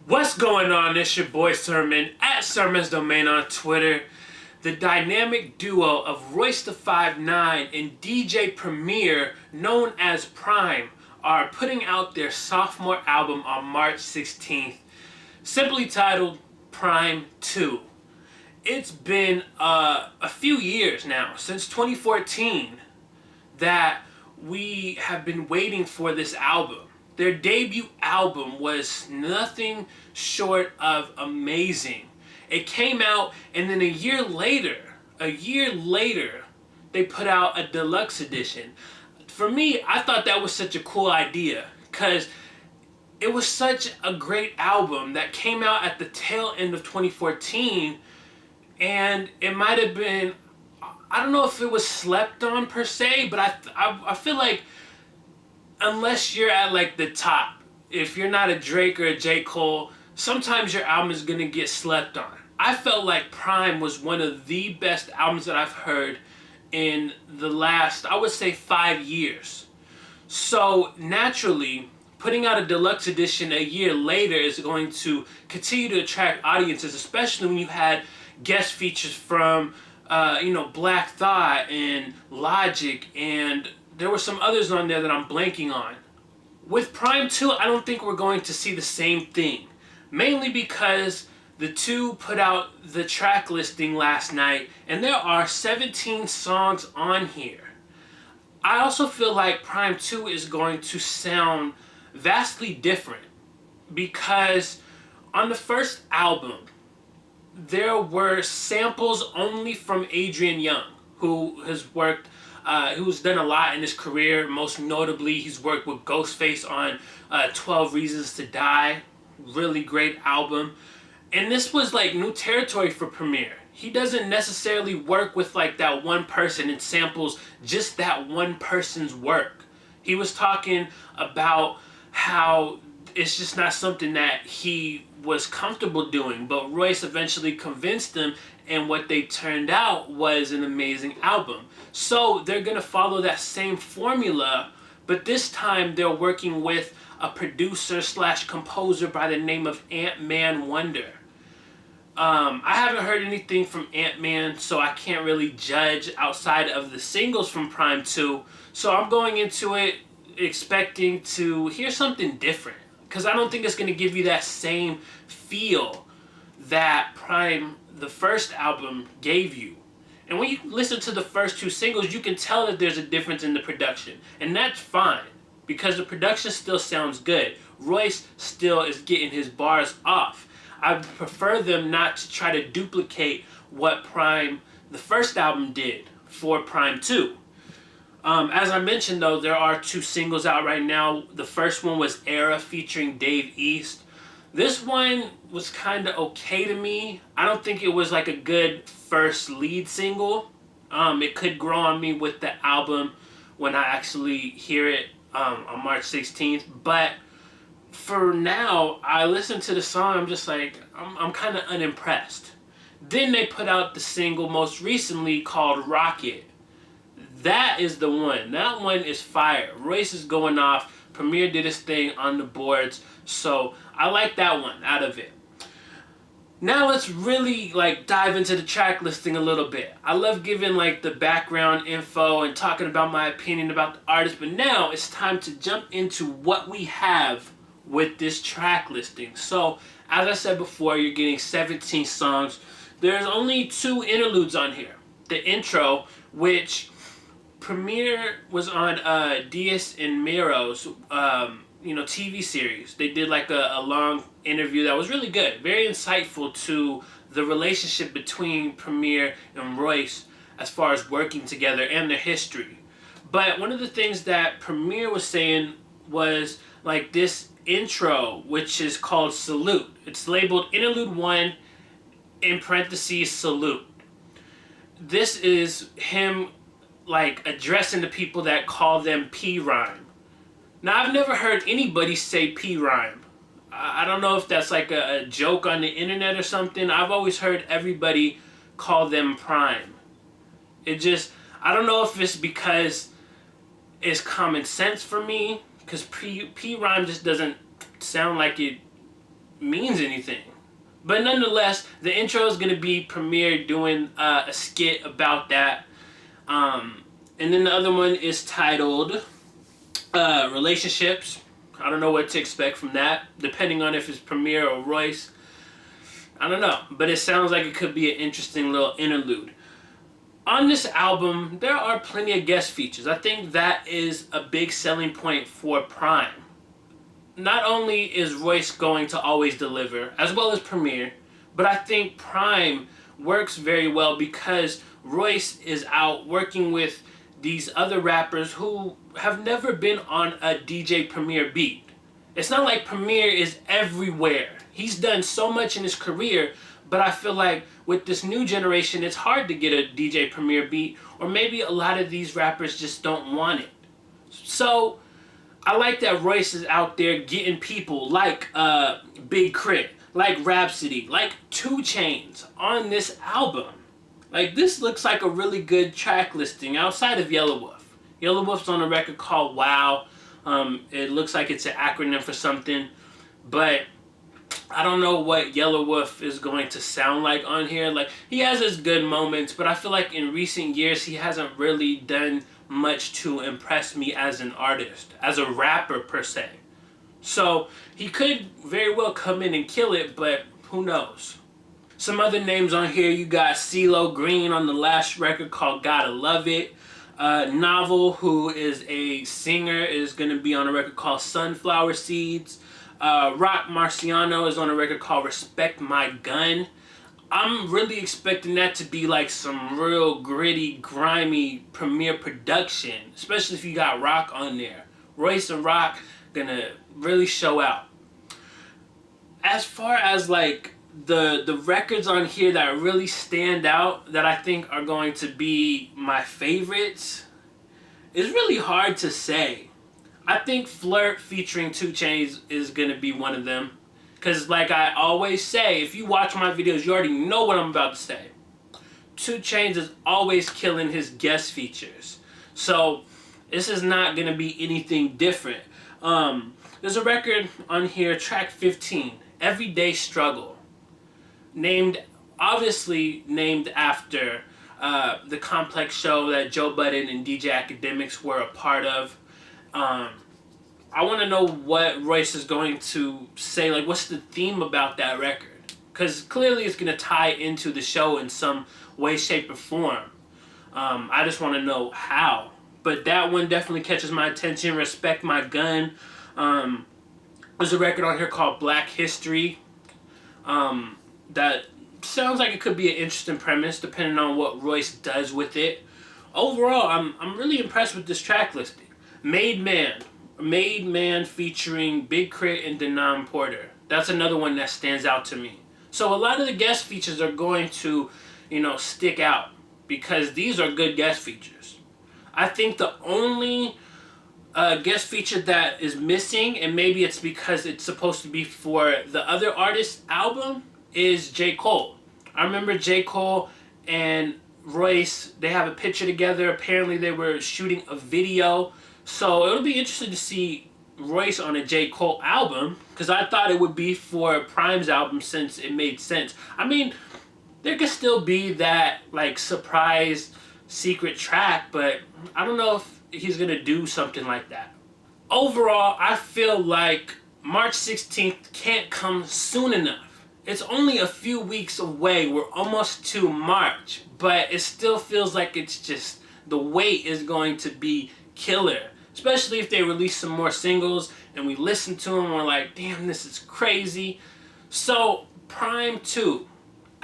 What's going on? It's your boy Sermon at Sermon's Domain on Twitter. The dynamic duo of Royce the 5'9" and DJ Premier, known as PRhyme, are putting out their sophomore album on March 16th, simply titled PRhyme 2. It's been a few years now, since 2014, that we have been waiting for this album. Their debut album was nothing short of amazing. It came out, and then a year later, they put out a deluxe edition. For me, I thought that was such a cool idea, because it was such a great album that came out at the tail end of 2014, and it might have been, I don't know if it was slept on per se, but I feel like unless you're at like the top, if you're not a Drake or a J. Cole, sometimes your album is going to get slept on. I felt like PRhyme was one of the best albums that I've heard in the last, I would say, 5 years. So naturally, putting out a deluxe edition a year later is going to continue to attract audiences, especially when you had guest features from Black Thought and Logic, and there were some others on there that I'm blanking on. With PRhyme 2, I don't think we're going to see the same thing. Mainly because the two put out the track listing last night, and there are 17 songs on here. I also feel like PRhyme 2 is going to sound vastly different, because on the first album, there were samples only from Adrian Young, who has worked, who's done a lot in his career. Most notably, he's worked with Ghostface on 12 Reasons to Die. Really great album. And this was like new territory for Premier. He doesn't necessarily work with like that one person and samples just that one person's work. He was talking about how it's just not something that he was comfortable doing, but Royce eventually convinced him, and what they turned out was an amazing album. So they're going to follow that same formula, but this time they're working with a producer slash composer by the name of Ant-Man Wonder. I haven't heard anything from Ant-Man, so I can't really judge outside of the singles from PRhyme 2. So I'm going into it expecting to hear something different, because I don't think it's going to give you that same feel that PRhyme, the first album, gave you. And when you listen to the first two singles, you can tell that there's a difference in the production. And that's fine, because the production still sounds good. Royce still is getting his bars off. I prefer them not to try to duplicate what PRhyme, the first album, did for PRhyme 2. As I mentioned, though, there are two singles out right now. The first one was Era featuring Dave East. This one was kind of okay to me. I don't think it was like a good first lead single. It could grow on me with the album when I actually hear it on March 16th. But for now, I listen to the song, I'm just like, I'm kind of unimpressed. Then they put out the single most recently called Rocket. That is the one. That one is fire. Royce is going off. Premier did his thing on the boards. So I like that one out of it. Now let's really like dive into the track listing a little bit. I love giving like the background info and talking about my opinion about the artist, but now it's time to jump into what we have with this track listing. So as I said before, you're getting 17 songs. There's only 2 interludes on here. The intro, which Premier was on Diaz and Miro's TV series. They did like a long interview that was really good, very insightful to the relationship between Premier and Royce as far as working together and their history. But one of the things that Premier was saying was like this intro, which is called Salute. It's labeled Interlude 1 in parentheses Salute. This is him like addressing the people that call them PRhyme. Now, I've never heard anybody say PRhyme. I don't know if that's like a joke on the internet or something. I've always heard everybody call them PRhyme. I don't know if it's because it's common sense for me, because PRhyme just doesn't sound like it means anything. But nonetheless, the intro is going to be Premier doing a skit about that. And then the other one is titled Relationships. I don't know what to expect from that, depending on if it's Premier or Royce. I don't know, but it sounds like it could be an interesting little interlude. On this album, there are plenty of guest features. I think that is a big selling point for PRhyme. Not only is Royce going to always deliver, as well as Premier, but I think PRhyme works very well because Royce is out working with these other rappers who have never been on a DJ Premier beat. It's not like Premier is everywhere. He's done so much in his career, but I feel like with this new generation, it's hard to get a DJ Premier beat, or maybe a lot of these rappers just don't want it. So I like that Royce is out there getting people like Big K.R.I.T, like Rapsody, like 2's on this album. Like, this looks like a really good track listing outside of Yelawolf. Yelawolf's on a record called W.O.W. It looks like it's an acronym for something, but I don't know what Yelawolf is going to sound like on here. Like, he has his good moments, but I feel like in recent years he hasn't really done much to impress me as an artist, as a rapper per se. So he could very well come in and kill it, but who knows. Some other names on here, you got CeeLo Green on the last record called Gotta Love It. Novel, who is a singer, is going to be on a record called Sunflower Seeds. Roc Marciano is on a record called Respect My Gun. I'm really expecting that to be like some real gritty, grimy Premier production, especially if you got Roc on there. Royce and Roc gonna really show out. As far as like the records on here that really stand out, that I think are going to be my favorites, it's really hard to say. I think Flirt featuring 2's is going to be one of them. Because like I always say, if you watch my videos, you already know what I'm about to say. 2's is always killing his guest features. So this is not going to be anything different. There's a record on here, track 15, Everyday Struggle. Obviously named after the Complex show that Joe Budden and DJ Academics were a part of. I want to know what Royce is going to say, like what's the theme about that record? Because clearly it's going to tie into the show in some way, shape, or form. I just want to know how. But that one definitely catches my attention. Respect My Gun. There's a record on here called Black History. That sounds like it could be an interesting premise depending on what Royce does with it. Overall, I'm really impressed with this track listing. Made Man featuring Big K.R.I.T and Denaun Porter. That's another one that stands out to me. So a lot of the guest features are going to, stick out because these are good guest features. I think the only guest feature that is missing, and maybe it's because it's supposed to be for the other artist's album, is J. Cole. I remember J. Cole and Royce, they have a picture together. Apparently they were shooting a video. So it'll be interesting to see Royce on a J. Cole album, because I thought it would be for PRhyme's album since it made sense. I mean, there could still be that like surprise secret track, but I don't know if he's going to do something like that. Overall, I feel like March 16th can't come soon enough. It's only a few weeks away. We're almost to March, but it still feels like it's just, the wait is going to be killer. Especially if they release some more singles and we listen to them and we're like, damn, this is crazy. So, PRhyme 2,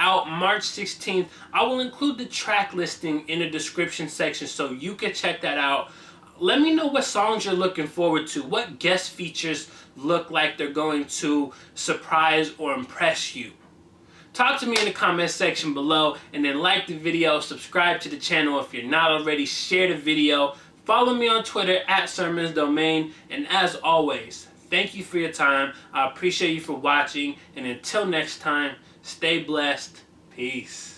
out March 16th. I will include the track listing in the description section so you can check that out. Let me know what songs you're looking forward to. What guest features look like they're going to surprise or impress you. Talk to me in the comment section below, and then like the video, subscribe to the channel if you're not already, share the video, follow me on Twitter @SermonsDomain, and as always, thank you for your time. I appreciate you for watching, and until next time, stay blessed. Peace.